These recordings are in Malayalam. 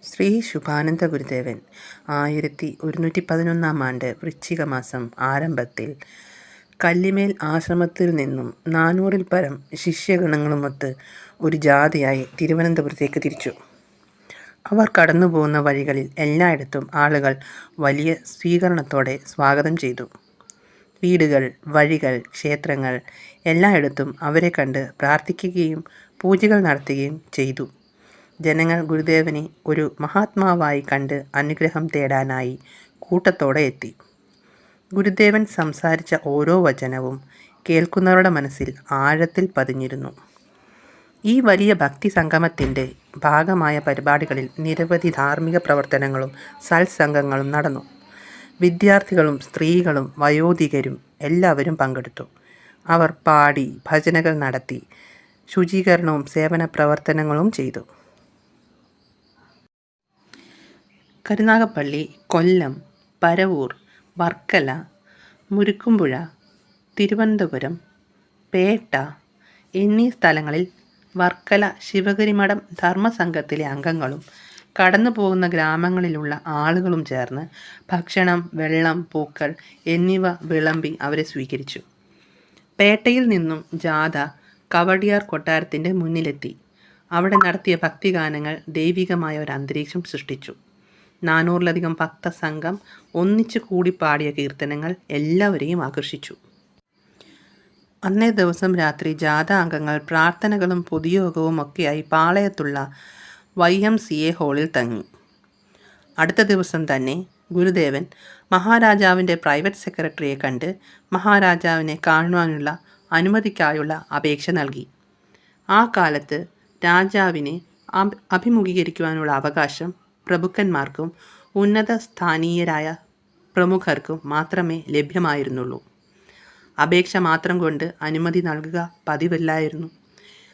ശ്രീ ശുഭാനന്ദ ഗുരുദേവൻ 1111 വൃശ്ചിക മാസം ആരംഭത്തിൽ കല്ലിമേൽ ആശ്രമത്തിൽ നിന്നും 400-ൽ പരം ശിഷ്യഗണങ്ങളുമൊത്ത് ഒരു ജാഥയായി തിരുവനന്തപുരത്തേക്ക് തിരിച്ചു. അവർ കടന്നുപോകുന്ന വഴികളിൽ എല്ലായിടത്തും ആളുകൾ വലിയ സ്വീകരണത്തോടെ സ്വാഗതം ചെയ്തു. വീടുകൾ, വഴികൾ, ക്ഷേത്രങ്ങൾ എല്ലായിടത്തും അവരെ കണ്ട് പ്രാർത്ഥിക്കുകയും പൂജകൾ നടത്തുകയും ചെയ്തു. ജനങ്ങൾ ഗുരുദേവനെ ഒരു മഹാത്മാവായി കണ്ട് അനുഗ്രഹം തേടാനായി കൂട്ടത്തോടെ എത്തി. ഗുരുദേവൻ സംസാരിച്ച ഓരോ വചനവും കേൾക്കുന്നവരുടെ മനസ്സിൽ ആഴത്തിൽ പതിഞ്ഞിരുന്നു. ഈ വലിയ ഭക്തി സംഗമത്തിൻ്റെ ഭാഗമായ പരിപാടികളിൽ നിരവധി ധാർമ്മിക പ്രവർത്തനങ്ങളും സത്സംഗങ്ങളും നടന്നു. വിദ്യാർത്ഥികളും സ്ത്രീകളും വയോധികരും എല്ലാവരും പങ്കെടുത്തു. അവർ പാടി, ഭജനകൾ നടത്തി, ശുചീകരണവും സേവന പ്രവർത്തനങ്ങളും ചെയ്തു. കരുനാഗപ്പള്ളി, കൊല്ലം, പരവൂർ, വർക്കല, മുരുക്കുംപുഴ, തിരുവനന്തപുരം, പേട്ട എന്നീ സ്ഥലങ്ങളിൽ വർക്കല ശിവഗിരിമഠം ധർമ്മസംഘത്തിലെ അംഗങ്ങളും കടന്നു പോകുന്ന ഗ്രാമങ്ങളിലുള്ള ആളുകളും ചേർന്ന് ഭക്ഷണം, വെള്ളം, പൂക്കൾ എന്നിവ വിളമ്പി അവരെ സ്വീകരിച്ചു. പേട്ടയിൽ നിന്നും ജാഥ കവടിയാർ കൊട്ടാരത്തിൻ്റെ മുന്നിലെത്തി. അവിടെ നടത്തിയ ഭക്തിഗാനങ്ങൾ ദൈവികമായ ഒരു അന്തരീക്ഷം സൃഷ്ടിച്ചു. 400-ലധികം ഭക്തസംഘം ഒന്നിച്ചു കൂടി പാടിയ കീർത്തനങ്ങൾ എല്ലാവരെയും ആകർഷിച്ചു. അന്നേ ദിവസം രാത്രി ജാഥ അംഗങ്ങൾ പ്രാർത്ഥനകളും പൊതുയോഗവും ഒക്കെയായി പാളയത്തുള്ള YMCA ഹാളിൽ തങ്ങി. അടുത്ത ദിവസം തന്നെ ഗുരുദേവൻ മഹാരാജാവിൻ്റെ പ്രൈവറ്റ് സെക്രട്ടറിയെ കണ്ട് മഹാരാജാവിനെ കാണുവാനുള്ള അനുമതിക്കായുള്ള അപേക്ഷ നൽകി. ആ കാലത്ത് രാജാവിനെ അഭിമുഖീകരിക്കുവാനുള്ള അവകാശം പ്രഭുക്കന്മാർക്കും ഉന്നത സ്ഥാനീയരായ പ്രമുഖർക്കും മാത്രമേ ലഭ്യമായിരുന്നുള്ളൂ. അപേക്ഷ മാത്രം കൊണ്ട് അനുമതി നൽകുക പതിവല്ലായിരുന്നു.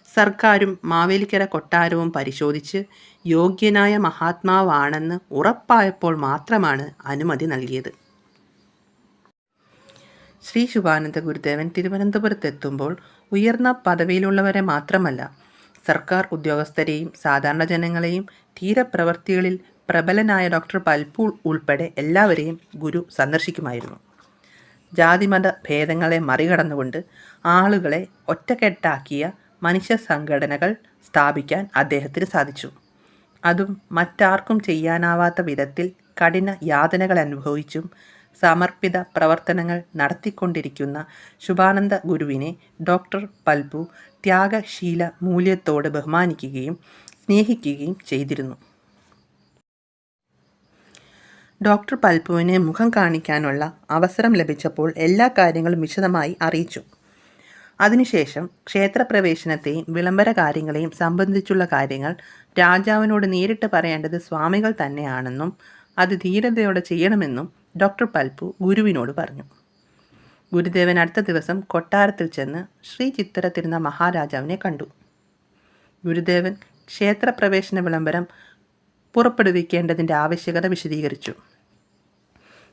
സർക്കാരും മാവേലിക്കര കൊട്ടാരവും പരിശോധിച്ച് യോഗ്യനായ മഹാത്മാവാണെന്ന് ഉറപ്പായപ്പോൾ മാത്രമാണ് അനുമതി നൽകിയത്. ശ്രീ ശുഭാനന്ദ ഗുരുദേവൻ തിരുവനന്തപുരത്തെത്തുമ്പോൾ ഉയർന്ന പദവിയിലുള്ളവരെ മാത്രമല്ല, സർക്കാർ ഉദ്യോഗസ്ഥരെയും സാധാരണ ജനങ്ങളെയും ധീരപ്രവർത്തികളിൽ പ്രബലനായ ഡോക്ടർ പൽപു ഉൾപ്പെടെ എല്ലാവരെയും ഗുരു സന്ദർശിക്കുമായിരുന്നു. ജാതിമത ഭേദങ്ങളെ മറികടന്നുകൊണ്ട് ആളുകളെ ഒറ്റക്കെട്ടാക്കിയ മനുഷ്യ സംഘടനകൾ സ്ഥാപിക്കാൻ അദ്ദേഹത്തിന് സാധിച്ചു. അതും മറ്റാർക്കും ചെയ്യാനാവാത്ത വിധത്തിൽ കഠിന യാതനകൾ അനുഭവിച്ചും സമർപ്പിത പ്രവർത്തനങ്ങൾ നടത്തിക്കൊണ്ടിരിക്കുന്ന ശുഭാനന്ദ ഗുരുവിനെ ഡോക്ടർ പൽപു ത്യാഗശീല മൂല്യത്തോട് ബഹുമാനിക്കുകയും സ്നേഹിക്കുകയും ചെയ്തിരുന്നു. ഡോക്ടർ പൽപുവിനെ മുഖം കാണിക്കാനുള്ള അവസരം ലഭിച്ചപ്പോൾ എല്ലാ കാര്യങ്ങളും വിശദമായി അറിയിച്ചു. അതിനുശേഷം ക്ഷേത്രപ്രവേശനത്തെയും വിളംബര കാര്യങ്ങളെയും സംബന്ധിച്ചുള്ള കാര്യങ്ങൾ രാജാവിനോട് നേരിട്ട് പറയേണ്ടത് സ്വാമികൾ തന്നെയാണെന്നും അത് ധീരതയോടെ ചെയ്യണമെന്നും ഡോക്ടർ പൽപു ഗുരുവിനോട് പറഞ്ഞു. ഗുരുദേവൻ അടുത്ത ദിവസം കൊട്ടാരത്തിൽ ചെന്ന് ശ്രീ ചിത്തിര തിരുനാൾ മഹാരാജാവിനെ കണ്ടു. ഗുരുദേവൻ ക്ഷേത്രപ്രവേശന വിളംബരം പുറപ്പെടുവിക്കേണ്ടതിൻ്റെ ആവശ്യകത വിശദീകരിച്ചു.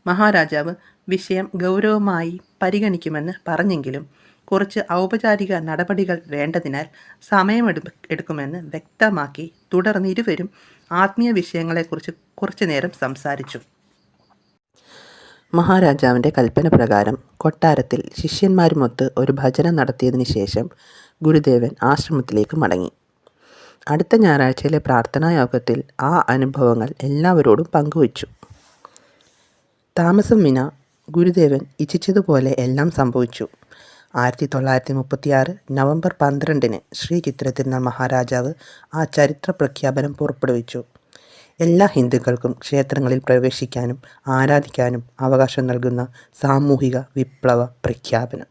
മഹാരാജാവ് വിഷയം ഗൗരവമായി പരിഗണിക്കുമെന്ന് പറഞ്ഞെങ്കിലും കുറച്ച് ഔപചാരിക നടപടികൾ വേണ്ടതിനാൽ സമയമെടുക്കുമെന്ന് വ്യക്തമാക്കി. തുടർന്ന് ഇരുവരും ആത്മീയ വിഷയങ്ങളെക്കുറിച്ച് കുറച്ചു നേരം സംസാരിച്ചു. മഹാരാജാവിൻ്റെ കൽപ്പന പ്രകാരം കൊട്ടാരത്തിൽ ശിഷ്യന്മാരുമൊത്ത് ഒരു ഭജന നടത്തിയതിനു ശേഷം ഗുരുദേവൻ ആശ്രമത്തിലേക്ക് മടങ്ങി. അടുത്ത ഞായറാഴ്ചയിലെ പ്രാർത്ഥനാ യോഗത്തിൽ ആ അനുഭവങ്ങൾ എല്ലാവരോടും പങ്കുവച്ചു. താമസം വിന ഗുരുദേവൻ ഇച്ഛിച്ചതുപോലെ എല്ലാം സംഭവിച്ചു. 1936 നവംബർ 12-ന് ശ്രീ ചിത്തിര തിരുനാൾ മഹാരാജാവ് ആ ചരിത്ര പ്രഖ്യാപനം പുറപ്പെടുവിച്ചു. എല്ലാ ഹിന്ദുക്കൾക്കും ക്ഷേത്രങ്ങളിൽ പ്രവേശിക്കാനും ആരാധിക്കാനും അവകാശം നൽകുന്ന സാമൂഹിക വിപ്ലവ പ്രഖ്യാപനം.